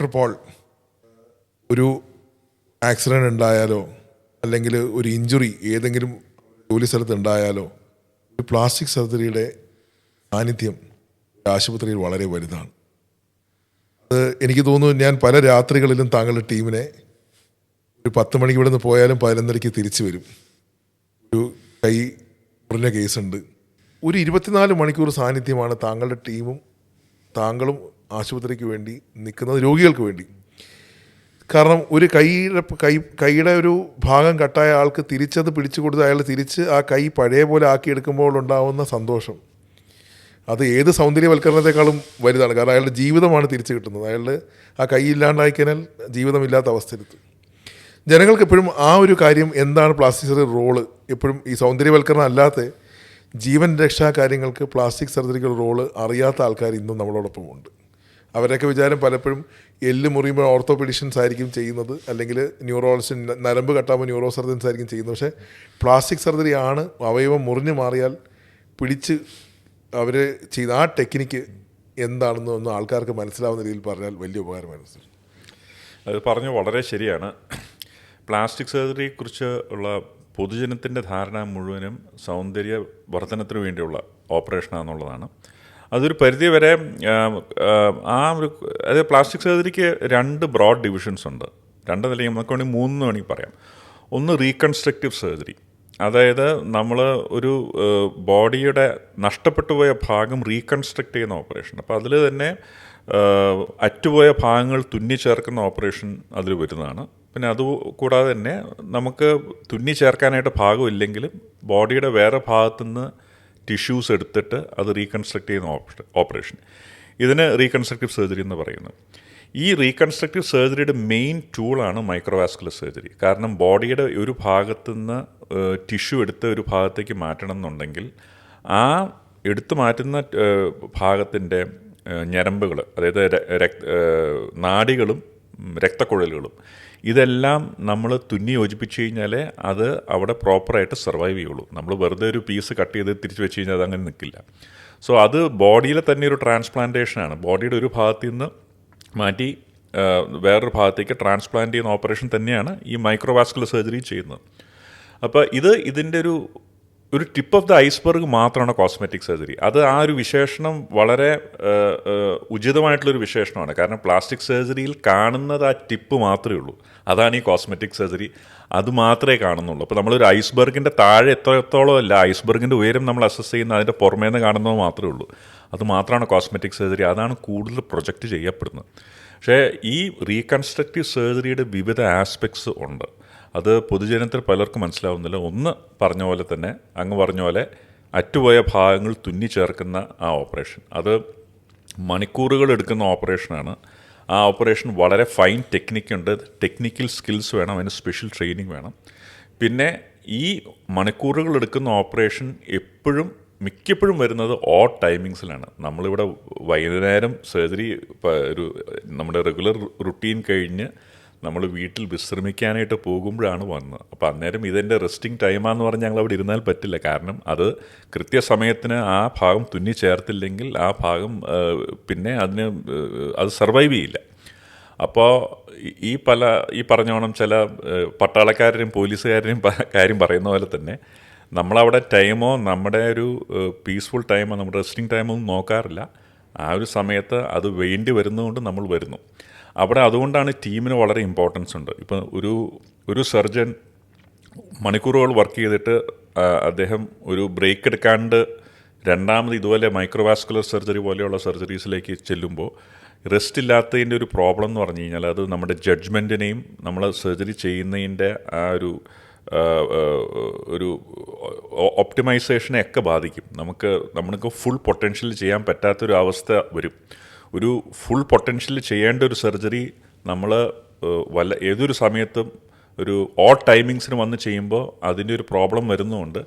Doctor Paul, ഒരു accident ഉണ്ടായാലോ അല്ലെങ്കിൽ ഒരു ഇഞ്ചുറി ഏതെങ്കിലും ജോലി സ്ഥലത്ത് ഉണ്ടായാലോ ഒരു പ്ലാസ്റ്റിക് സർജറിയുടെ സാന്നിധ്യം ആശുപത്രിയിൽ വളരെ വലുതാണ്. അത് എനിക്ക് തോന്നുന്നു, ഞാൻ പല രാത്രികളിലും താങ്കളുടെ ടീമിനെ ഒരു 10 മണിക്ക് ഇവിടെ നിന്ന് പോയാലും 11:30 തിരിച്ചു വരും. ഒരു കൈ മുറിഞ്ഞ കേസുണ്ട്. ഒരു 24 മണിക്കൂർ സാന്നിധ്യമാണ് താങ്കളുടെ ടീമും താങ്കളും ആശുപത്രിക്ക് വേണ്ടി നിൽക്കുന്നത്, രോഗികൾക്ക് വേണ്ടി. കാരണം ഒരു കൈയുടെ ഒരു ഭാഗം കട്ടായ ആൾക്ക് തിരിച്ചത് പിടിച്ചു കൊടുത്ത് അയാൾ തിരിച്ച് ആ കൈ പഴയ പോലെ ആക്കിയെടുക്കുമ്പോൾ ഉണ്ടാവുന്ന സന്തോഷം അത് ഏത് സൗന്ദര്യവൽക്കരണത്തെക്കാളും വലുതാണ്. കാരണം അയാളുടെ ജീവിതമാണ് തിരിച്ചു കിട്ടുന്നത്. അയാളുടെ ആ കൈ ഇല്ലാണ്ടായി കഴിഞ്ഞാൽ ജീവിതമില്ലാത്ത അവസ്ഥയിലെത്തും. ജനങ്ങൾക്ക് എപ്പോഴും ആ ഒരു കാര്യം, എന്താണ് പ്ലാസ്റ്റിക് സർജറി റോള്, എപ്പോഴും ഈ സൗന്ദര്യവൽക്കരണം അല്ലാത്ത ജീവൻ രക്ഷാ കാര്യങ്ങൾക്ക് പ്ലാസ്റ്റിക് സർജറിക്കുള്ള റോള് അറിയാത്ത ആൾക്കാർ ഇന്നും നമ്മളോടൊപ്പം ഉണ്ട്. അവരൊക്കെ വിചാരം പലപ്പോഴും എല്ല് മുറിയുമ്പോൾ ഓർത്തോപെഡിഷ്യൻസ് ആയിരിക്കും ചെയ്യുന്നത്, അല്ലെങ്കിൽ ന്യൂറോളജിസ്റ്റ് നരമ്പ് കട്ടാകുമ്പോൾ ന്യൂറോ സർജൻസ് ആയിരിക്കും ചെയ്യുന്നത്. പക്ഷേ പ്ലാസ്റ്റിക് സർജറി ആണ് അവയവം മുറിഞ്ഞു മാറിയാൽ പിടിച്ച് അവർ ചെയ്ത ആ ടെക്നിക്ക് എന്താണെന്ന് ഒന്ന് ആൾക്കാർക്ക് മനസ്സിലാവുന്ന രീതിയിൽ പറഞ്ഞാൽ വലിയ ഉപകാരമായിരുന്നു. അത് പറഞ്ഞു വളരെ ശരിയാണ്. പ്ലാസ്റ്റിക് സർജറിയെക്കുറിച്ച് ഉള്ള പൊതുജനത്തിൻ്റെ ധാരണ മുഴുവനും സൗന്ദര്യ വർധനത്തിന് വേണ്ടിയുള്ള ഓപ്പറേഷനാണെന്നുള്ളതാണ്. അതൊരു പരിധിവരെ അതായത് പ്ലാസ്റ്റിക് സർജറിക്ക് 2 ബ്രോഡ് ഡിവിഷൻസ് ഉണ്ട്. 2 അല്ലെങ്കിൽ നമുക്ക് വേണമെങ്കിൽ 3 വേണമെങ്കിൽ പറയാം. ഒന്ന് റീകൺസ്ട്രക്റ്റീവ് സർജറി, അതായത് നമ്മൾ ഒരു ബോഡിയുടെ നഷ്ടപ്പെട്ടു പോയ ഭാഗം റീകൺസ്ട്രക്റ്റ് ചെയ്യുന്ന ഓപ്പറേഷൻ. അപ്പോൾ അതിൽ തന്നെ അറ്റുപോയ ഭാഗങ്ങൾ തുന്നി ചേർക്കുന്ന ഓപ്പറേഷൻ അതിൽ വരുന്നതാണ്. പിന്നെ അതുകൂടാതെ തന്നെ നമുക്ക് തുന്നി ചേർക്കാനായിട്ട് ഭാഗമില്ലെങ്കിലും ബോഡിയുടെ വേറെ ഭാഗത്തുനിന്ന് ടിഷ്യൂസ് എടുത്തിട്ട് അത് റീകൺസ്ട്രക്റ്റ് ചെയ്യുന്ന ഓപ്പറേഷൻ, ഇതിന് റീകൺസ്ട്രക്റ്റീവ് സർജറി എന്ന് പറയുന്നത്. ഈ റീകൺസ്ട്രക്റ്റീവ് സർജറിയുടെ മെയിൻ ടൂളാണ് മൈക്രോവാസ്കുലർ സർജറി. കാരണം ബോഡിയുടെ ഒരു ഭാഗത്തുനിന്ന് ടിഷ്യൂ എടുത്ത് ഒരു ഭാഗത്തേക്ക് മാറ്റണം എന്നുണ്ടെങ്കിൽ ആ എടുത്തു മാറ്റുന്ന ഭാഗത്തിൻ്റെ ഞരമ്പുകൾ, അതായത് നാഡികളും രക്തക്കുഴലുകളും, ഇതെല്ലാം നമ്മൾ തുന്നി യോജിപ്പിച്ച് കഴിഞ്ഞാലേ അത് അവിടെ പ്രോപ്പറായിട്ട് സർവൈവ് ചെയ്യുള്ളൂ. നമ്മൾ വെറുതെ ഒരു പീസ് കട്ട് ചെയ്ത് തിരിച്ച് വെച്ച് കഴിഞ്ഞാൽ അതങ്ങനെ നിൽക്കില്ല. സോ അത് ബോഡിയിലെ തന്നെ ഒരു ട്രാൻസ്പ്ലാന്റേഷനാണ്. ബോഡിയുടെ ഒരു ഭാഗത്തു നിന്ന് മാറ്റി വേറൊരു ഭാഗത്തേക്ക് ട്രാൻസ്പ്ലാന്റ് ചെയ്യുന്ന ഓപ്പറേഷൻ തന്നെയാണ് ഈ മൈക്രോവാസ്കുലർ സർജറി ചെയ്യുന്നത്. അപ്പോൾ ഇതിൻ്റെ ഒരു ടിപ്പ് ഓഫ് ദ ഐസ്ബർഗ് മാത്രമാണ് കോസ്മെറ്റിക് സർജറി. അത് ആ ഒരു വിശേഷണം വളരെ ഉചിതമായിട്ടുള്ളൊരു വിശേഷണമാണ്. കാരണം പ്ലാസ്റ്റിക് സർജറിയിൽ കാണുന്നത് ആ ടിപ്പ് മാത്രമേ ഉള്ളൂ. അതാണ് ഈ കോസ്മെറ്റിക് സർജറി, അത് മാത്രമേ കാണുന്നുള്ളൂ. അപ്പോൾ നമ്മളൊരു ഐസ്ബർഗിൻ്റെ താഴെ എത്രത്തോളം അല്ല, ഐസ്ബർഗിൻ്റെ ഉയരം നമ്മൾ അസസ് ചെയ്യുന്ന അതിൻ്റെ പുറമേന്ന് കാണുന്നത് മാത്രമേ ഉള്ളൂ. അത് മാത്രമാണ് കോസ്മെറ്റിക് സർജറി. അതാണ് കൂടുതൽ പ്രൊജക്റ്റ് ചെയ്യപ്പെടുന്നത്. പക്ഷേ ഈ റീകൺസ്ട്രക്റ്റീവ് സർജറിയുടെ വിവിധ ആസ്പെക്ട്സ് ഉണ്ട്. അത് പൊതുജനത്തിൽ പലർക്കും മനസ്സിലാവുന്നില്ല. ഒന്ന് പറഞ്ഞ പോലെ തന്നെ, അങ്ങ് പറഞ്ഞ പോലെ അറ്റുപോയ ഭാഗങ്ങൾ തുന്നി ചേർക്കുന്ന ആ ഓപ്പറേഷൻ, അത് മണിക്കൂറുകൾ എടുക്കുന്ന ഓപ്പറേഷനാണ്. ആ ഓപ്പറേഷൻ വളരെ ഫൈൻ ടെക്നിക്കുണ്ട്, ടെക്നിക്കൽ സ്കിൽസ് വേണം, അതിന് സ്പെഷ്യൽ ട്രെയിനിങ് വേണം. പിന്നെ ഈ മണിക്കൂറുകൾ എടുക്കുന്ന ഓപ്പറേഷൻ മിക്കപ്പോഴും വരുന്നത് ഓഡ് ടൈമിങ്സിലാണ്. നമ്മളിവിടെ വൈകുന്നേരം സർജറി നമ്മുടെ റെഗുലർ റുട്ടീൻ കഴിഞ്ഞ് നമ്മൾ വീട്ടിൽ വിശ്രമിക്കാനായിട്ട് പോകുമ്പോഴാണ് വന്നത്. അപ്പോൾ അന്നേരം ഇതെൻ്റെ റെസ്റ്റിംഗ് ടൈമാണെന്ന് പറഞ്ഞ് ഞങ്ങൾ അവിടെ ഇരുന്നാൽ പറ്റില്ല. കാരണം അത് കൃത്യസമയത്തിന് ആ ഭാഗം തുന്നി ചേർത്തില്ലെങ്കിൽ ആ ഭാഗം പിന്നെ അത് സർവൈവ് ചെയ്യില്ല. അപ്പോൾ ഈ പറഞ്ഞോണം ചില പട്ടാളക്കാരുടെയും പോലീസുകാരുടെയും കാര്യം പറയുന്ന പോലെ തന്നെ നമ്മളവിടെ ടൈമോ നമ്മുടെ ഒരു പീസ്ഫുൾ ടൈമോ നമ്മുടെ റെസ്റ്റിംഗ് ടൈമോ ഒന്നും നോക്കാറില്ല. ആ ഒരു സമയത്ത് അത് വേണ്ടി വരുന്നതുകൊണ്ട് നമ്മൾ വരുന്നു അവിടെ. അതുകൊണ്ടാണ് ടീമിന് വളരെ ഇമ്പോർട്ടൻസ് ഉണ്ട്. ഇപ്പം ഒരു സർജൻ മണിക്കൂറുകൾ വർക്ക് ചെയ്തിട്ട് അദ്ദേഹം ഒരു ബ്രേക്ക് എടുക്കാണ്ട് രണ്ടാമത് ഇതുപോലെ മൈക്രോവാസ്കുലർ സർജറി പോലെയുള്ള സർജറീസിലേക്ക് ചെല്ലുമ്പോൾ റെസ്റ്റ് ഇല്ലാത്തതിൻ്റെ ഒരു പ്രോബ്ലം എന്ന് പറഞ്ഞു കഴിഞ്ഞാൽ അത് നമ്മുടെ ജഡ്ജ്മെൻറ്റിനെയും നമ്മൾ സർജറി ചെയ്യുന്നതിൻ്റെ ആ ഒരു ഒപ്റ്റിമൈസേഷനെ ഒക്കെ ബാധിക്കും. നമുക്ക് ഫുൾ പൊട്ടൻഷ്യൽ ചെയ്യാൻ പറ്റാത്തൊരു അവസ്ഥ വരും. ഒരു ഫുൾ പൊട്ടൻഷ്യൽ ചെയ്യേണ്ട ഒരു സർജറി നമ്മൾ ഏതൊരു സമയത്തും ഒരു ഓഡ് ടൈമിങ്സിന് വന്ന് ചെയ്യുമ്പോൾ അതിൻ്റെ ഒരു പ്രോബ്ലം വരുന്നതുകൊണ്ട്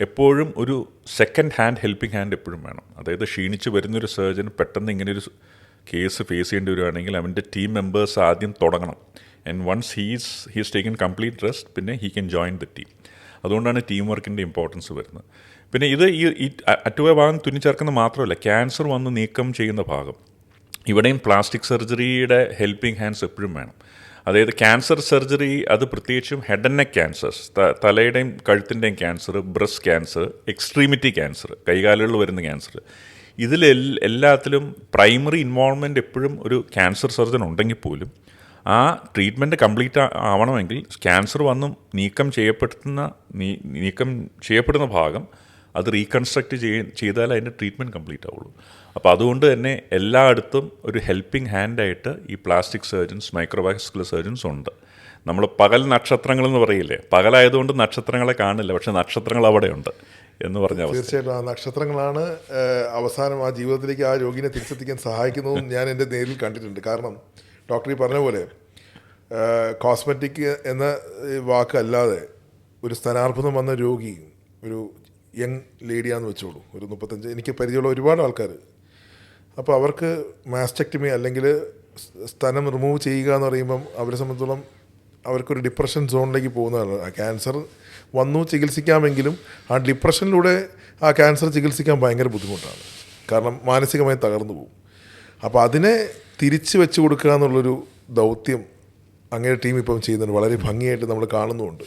എപ്പോഴും ഒരു സെക്കൻഡ് ഹാൻഡ് ഹെൽപ്പിംഗ് ഹാൻഡ് എപ്പോഴും വേണം. അതായത് ക്ഷീണിച്ച് വരുന്നൊരു സർജൻ പെട്ടെന്ന് ഇങ്ങനെയൊരു കേസ് ഫേസ് ചെയ്യേണ്ടി വരുവാണെങ്കിൽ അവൻ്റെ ടീം മെമ്പേഴ്സ് ആദ്യം തുടങ്ങണം. And once he's taken complete rest, പിന്നെ he can join the team. അതുകൊണ്ടാണ് ടീം വർക്കിൻ്റെ ഇമ്പോർട്ടൻസ് വരുന്നത്. പിന്നെ ഈ അറ്റുപോയ ഭാഗം തുന്നിച്ചേർക്കുന്നത് മാത്രമല്ല, ക്യാൻസർ വന്ന് നീക്കം ചെയ്യുന്ന ഭാഗം, ഇവിടെയും പ്ലാസ്റ്റിക് സർജറിയുടെ ഹെൽപ്പിംഗ് ഹാൻഡ്സ് എപ്പോഴും വേണം. അതായത് ക്യാൻസർ സർജറി, അത് പ്രത്യേകിച്ചും ഹെഡ് ആൻഡ് നെക്ക് ക്യാൻസേഴ്സ്, തലയുടെയും കഴുത്തിൻ്റെയും cancer, breast cancer, extremity cancer, കൈകാലുകളിൽ വരുന്ന ക്യാൻസർ, എല്ലാത്തിലും പ്രൈമറി ഇൻവോൾവ്മെൻറ്റ് എപ്പോഴും ഒരു ക്യാൻസർ സർജൻ ഉണ്ടെങ്കിൽ പോലും ആ ട്രീറ്റ്മെൻറ്റ് കംപ്ലീറ്റ് ആവണമെങ്കിൽ ക്യാൻസർ വന്നും നീക്കം ചെയ്യപ്പെടുന്ന ഭാഗം അത് റീകൺസ്ട്രക്റ്റ് ചെയ്താൽ അതിൻ്റെ ട്രീറ്റ്മെൻറ്റ് കംപ്ലീറ്റ് ആവുള്ളൂ. അപ്പോൾ അതുകൊണ്ട് തന്നെ എല്ലായിടത്തും ഒരു ഹെൽപ്പിംഗ് ഹാൻഡായിട്ട് ഈ പ്ലാസ്റ്റിക് സർജൻസ്, മൈക്രോവാസ്കുലർ സർജൻസ് ഉണ്ട്. നമ്മൾ പകൽ നക്ഷത്രങ്ങളെന്ന് പറയില്ലേ, പകലായതുകൊണ്ട് നക്ഷത്രങ്ങളെ കാണില്ല, പക്ഷെ നക്ഷത്രങ്ങൾ അവിടെയുണ്ട് എന്ന് പറഞ്ഞ അവസ്ഥ. തീർച്ചയായിട്ടും ആ നക്ഷത്രങ്ങളാണ് അവസാനം ആ ജീവിതത്തിലേക്ക് ആ രോഗിനെ തിരിച്ചെത്തിക്കാൻ സഹായിക്കുന്നതും ഞാൻ എൻ്റെ നേരിൽ കണ്ടിട്ടുണ്ട്. കാരണം ഡോക്ടർ ഈ പറഞ്ഞ പോലെ കോസ്മെറ്റിക് എന്ന വാക്കല്ലാതെ ഒരു സ്ഥാനാർബുദം വന്ന രോഗി, ഒരു യങ് ലേഡിയാണെന്ന് വെച്ചോളൂ, ഒരു 35, എനിക്ക് പരിചയമുള്ള ഒരുപാട് ആൾക്കാർ. അപ്പോൾ അവർക്ക് മാസ്റ്റക്ടമി അല്ലെങ്കിൽ സ്തനം റിമൂവ് ചെയ്യുക എന്ന് പറയുമ്പം അവരെ സംബന്ധിച്ചോളം അവർക്കൊരു ഡിപ്രഷൻ സോണിലേക്ക് പോകുന്നതാണ്. ആ ക്യാൻസർ വന്നു ചികിത്സിക്കാമെങ്കിലും ആ ഡിപ്രഷനിലൂടെ ആ ക്യാൻസർ ചികിത്സിക്കാൻ ഭയങ്കര ബുദ്ധിമുട്ടാണ്. കാരണം മാനസികമായി തകർന്നു പോകും. അപ്പോൾ അതിനെ തിരിച്ചു വെച്ച് കൊടുക്കുക എന്നുള്ളൊരു ദൗത്യം അങ്ങനെ ടീം ഇപ്പം ചെയ്യുന്നുണ്ട്. വളരെ ഭംഗിയായിട്ട് നമ്മൾ കാണുന്നുമുണ്ട്.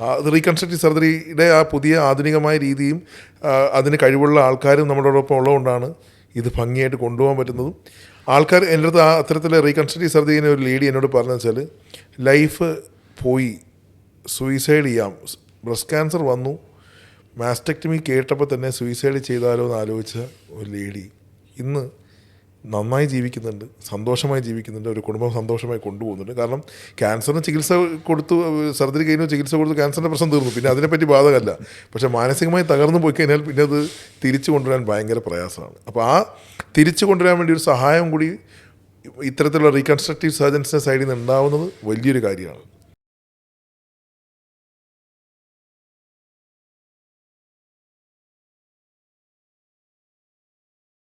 അത് റീകൺസ്ട്രക്റ്റീവ് സർജറിയുടെ ആ പുതിയ ആധുനികമായ രീതിയും അതിന് കഴിവുള്ള ആൾക്കാരും നമ്മളോടൊപ്പം ഉള്ളതുകൊണ്ടാണ് ഇത് ഭംഗിയായിട്ട് കൊണ്ടുപോകാൻ പറ്റുന്നതും. ആൾക്കാർ എൻ്റെ അടുത്ത് അത്തരത്തിലെ റീകൺസ്ട്രക്റ്റീവ് സർജറിനെ ഒരു ലേഡി എന്നോട് പറഞ്ഞു വെച്ചാൽ, ലൈഫ് പോയി, സൂയിസൈഡ് ചെയ്യാം, ബ്രസ്റ്റ് ക്യാൻസർ വന്നു, മാസ്റ്റക്ടമി കേട്ടപ്പോൾ തന്നെ സൂയിസൈഡ് ചെയ്താലോ എന്ന് ആലോചിച്ച ഒരു ലേഡി ഇന്ന് നന്നായി ജീവിക്കുന്നുണ്ട്, സന്തോഷമായി ജീവിക്കുന്നുണ്ട്, ഒരു കുടുംബം സന്തോഷമായി കൊണ്ടുപോകുന്നുണ്ട്. കാരണം ക്യാൻസറിന് ചികിത്സ കൊടുത്തു, സർജറി കഴിഞ്ഞു ചികിത്സ കൊടുത്തു, ക്യാൻസറിൻ്റെ പ്രശ്നം തീർന്നു, പിന്നെ അതിനെപ്പറ്റി ബാധകമല്ല. പക്ഷേ മാനസികമായി തകർന്നു പോയി കഴിഞ്ഞാൽ പിന്നെ അത് തിരിച്ചു കൊണ്ടുവരാൻ ഭയങ്കര പ്രയാസമാണ്. അപ്പോൾ ആ തിരിച്ചു കൊണ്ടുവരാൻ വേണ്ടി ഒരു സഹായം കൂടി ഇത്തരത്തിലുള്ള റീകൺസ്ട്രക്റ്റീവ് സർജൻസിൻ്റെ സൈഡിൽ നിന്ന് ഉണ്ടാവുന്നത് വലിയൊരു കാര്യമാണ്.